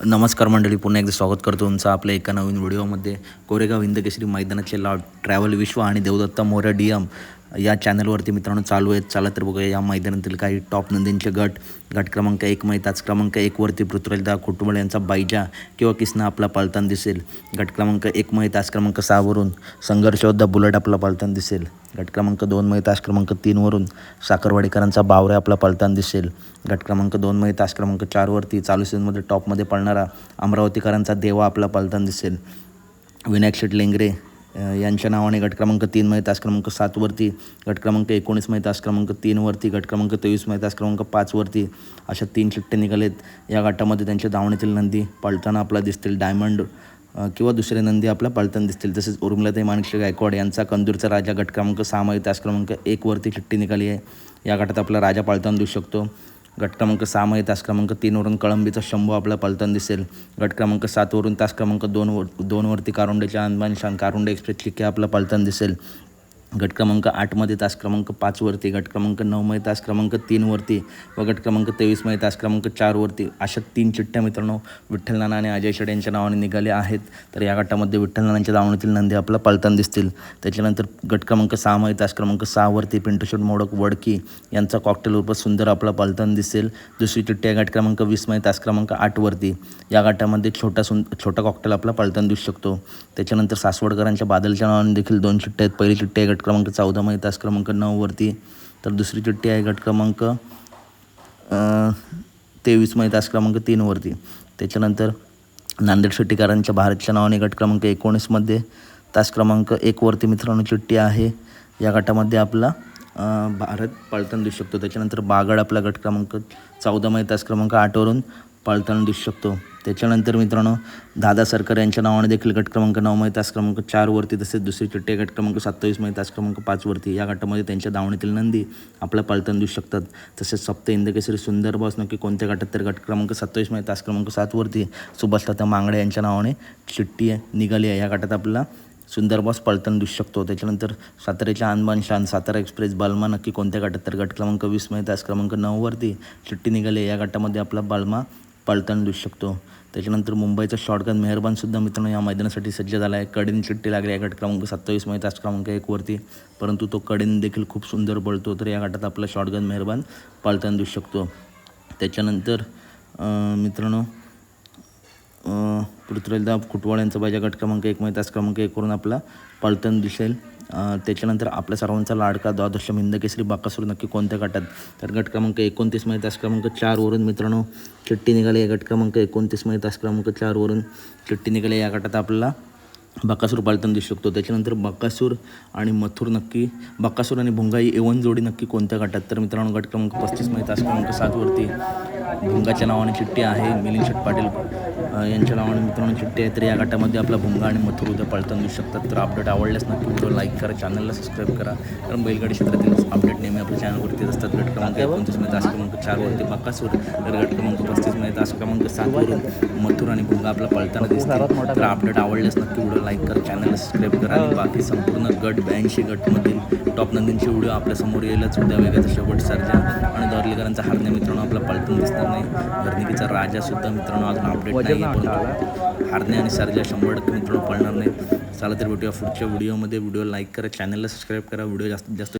नमस्कार मंडळी, पुन्हा एकदा स्वागत करतो तुमचं आपल्या एका नवीन व्हिडिओमध्ये. कोरेगाव हिंदकेसरी मैदानाचे लॉट ट्रॅव्हल विश्व आणि देवदत्ता मोरे DM या चॅनलवरती मित्रांनो चालू आहेत. चला तर बघूया या मैदानातील काही टॉप नंदींचे गट क्रमांक 1 मध्ये तास क्रमांक 1 वरती पृथ्वीराज खुटवळ यांचा बायजा किंवा किसना आपला पालताना दिसेल. गट क्रमांक 1 मध्ये तास क्रमांक 6 वरून संघर्ष योद्धा बुलेट आपला पालताना दिसेल. गट क्रमांक 2 मध्ये तास क्रमांक 3 वरून साखरवाडीकरांचा बावरे आपला पालताना दिसेल. गट क्रमांक 2 मध्ये तास क्रमांक 4 वरती चालू सीझनमध्ये टॉपमध्ये पळणारा अमरावतीकरांचा देवा आपला पालताना दिसेल. विनायक शेट लेंगरे यांच्या नावाने गट क्रमांक 3 मध्ये तास क्रमांक 7 वरती, गट क्रमांक 19 मध्ये तास क्रमांक 3 वरती, गट क्रमांक 23 मध्ये तास क्रमांक 5 वरती अशा 3 चिठ्ठे निघालेत. या गटामध्ये त्यांच्या धावणीतील नंदी पळताना आपला दिसतील. डायमंड किंवा दुसरे नंदी आपला पळताना दिसतील. तसेच उर्मिलाताई माणिकशेठ गायकवाड यांचा कंदूरचा राजा गट क्रमांक 6 मध्ये तास क्रमांक 1 वरती चिठ्ठी निघाली आहे. या गटात आपला राजा पळताना दिसू शकतो. गट क्रमांक 6 मध्ये तास क्रमांक 3 वरून कळंबीचा शंभू आपला पळताना दिसेल. गट क्रमांक 7 वरून तास क्रमांक 2 वरती कारुंडेच्या अनबान शान कारुंडे एक्सप्रेस चिक्के आपला पळताना दिसेल. गट क्रमांक 8 मध्ये तास क्रमांक 5 वरती, गट क्रमांक 9 मध्ये तास क्रमांक 3 वरती व गट क्रमांक 23 मध्ये तास क्रमांक 4 वरती अशा 3 चिठ्ठ्या मित्रांनो विठ्ठल नाना आणि अजय शेट यांच्या नावाने निघाल्या आहेत. तर या गटामध्ये विठ्ठल नानांच्या धावणीतील नंदी आपला पळताना दिसतील. त्याच्यानंतर गट क्रमांक 6 मध्ये तास क्रमांक 6 वरती पिंटू शेट मोडक वडकी यांचा कॉकटेल उर्फ सुंदर आपला पळताना दिसेल. दुसरी चिठ्ठी आहे गट क्रमांक 20 मध्ये तास क्रमांक 8 वरती. या गटामध्ये छोटा कॉकटेल आपला पळताना दिसू शकतो. त्याच्यानंतर सासवडकरांच्या बादलच्या नावाने देखील 2 चिठ्ठ्या आहेत. पहिली चिठ्ठी आहे गट क्रमांक 14 मध्ये तास क्रमांक 9 वरती, तर दुसरी चिठ्ठी आहे गट क्रमांक 23 मध्ये तास क्रमांक 3 वरती. त्याच्यानंतर नांदेड शेट्टीकरांच्या भारतच्या नावाने गट क्रमांक 19 मध्ये तास क्रमांक 1 वरती मित्रांनो चिठ्ठी आहे. या गटामध्ये आपला भारत पळताना दिसू शकतो. त्याच्यानंतर बागड आपला गट क्रमांक 14 मध्ये तास क्रमांक 8 वरून पळताना दिसू शकतो. त्याच्यानंतर मित्रांनो दादा सरकार यांच्या नावाने देखील गट क्रमांक 9 मध्ये तास क्रमांक 4 वरती, तसेच दुसरी चिठ्ठी गट क्रमांक 27 मध्ये तास क्रमांक 5 वरती. या गटामध्ये त्यांच्या धावणीतील नंदी आपल्या पळताना दिसू शकतात. तसेच सप्त हिंदकेसरी सुंदर बॉस नक्की कोणत्या गटात, तर गट क्रमांक 27 मध्ये तास क्रमांक 7 वरती सुभाष तात्या मांगडे यांच्या नावाने चिठ्ठी निघाली आहे. या गटात आपला सुंदर बॉस पळताना दिसू शकतो. त्याच्यानंतर साताऱ्याच्या अनबान शान सातारा एक्सप्रेस बालमा नक्की कोणत्या गटात, तर गट क्रमांक 20 मध्ये तास क्रमांक 9 वरती चिठ्ठी निघाली आहे. या गटामध्ये आपला बालमा पळताना दिसू शकतो. त्याच्यानंतर मुंबईचा शॉटगन मेहरबानसुद्धा मित्रांनो या मैदानासाठी सज्ज झाला आहे. कडेने चिठ्ठी लागली आहे गट क्रमांक 27 मध्ये तास क्रमांक 1 वरती, परंतु तो कडेने देखील खूप सुंदर पळतो. तर या गटात आपला शॉटगन मेहरबान पळताना दिसू शकतो. त्याच्यानंतर मित्रांनो पृथ्वीराज खुटवळ यांचा बाजा गट क्रमांक 1 मध्ये तास क्रमांक 1 वरून आपला पळताना दिसेल. त्याच्यानंतर आपल्या सर्वांचा लाडका द्वादशम हिंदकेसरी बाकासूर नक्की कोणत्या गटात, तर गट क्रमांक 29 मध्ये तास क्रमांक 4 वरून मित्रांनो चिठ्ठी निघाली आहे. गट क्रमांक 29 मध्ये तास क्रमांक 4 वरून चिठ्ठी निघाली. या गटात आपल्याला बकासूर पळताना दिसू शकतो. त्याच्यानंतर बकासूर आणि मथुर नक्की, बकासूर आणि भुंगाई एवन जोडी नक्की कोणत्या गटात, तर मित्रांनो गट क्रमांक 35 मध्ये तास क्रमांक 7 वरती भुंगाच्या नावाने चिठ्ठी आहे. मिलिंद शेट पाटील यांच्या नावाने मित्रांनो चिठ्ठी आहे. तर या गटामध्ये आपला भुंगा आणि मथुर उद्या पळताना दिसू शकतात. तर अपडेट आवडल्यास नक्की व्हिडिओ लाईक करा, चॅनलला सबस्क्राईब करा, कारण बैलगाडी क्षेत्रातील अपडेट नेहमी आपल्या चॅनलवरती असतात. गट क्रमांक 29 मध्ये तास क्रमांक 4 वरती बकासूर, तर गट क्रमांक 35 मध्ये तास क्रमांक 7 वरून मथुर आणि भुंगा आपला पळताना दिसतात. तर अपडेट आवडल्यास नक्की व्हिडिओ लाईक करा, चॅनलला सबस्क्राईब करा आणि बाकी संपूर्ण गट 82 गटमधील टॉप नंदींचे व्हिडिओ आपल्यासमोर येईलच. उद्या वेगळ्याचा शेवट सर्जा आणि दौरलीकरांचा हरण्या मित्रांनो आपला पळताना दिसणार नाही. घरणिकीचा राजासुद्धा मित्रांनो अजून अपडेट नाही आहे, परंतु हरण्या आणि सर्जा 100% मित्रांनो पळणार नाही. चला तर भेटूया पुढच्या व्हिडिओमध्ये. व्हिडिओ लाईक करा, चॅनलला सबस्क्राईब करा, व्हिडिओ जास्तीत जास्त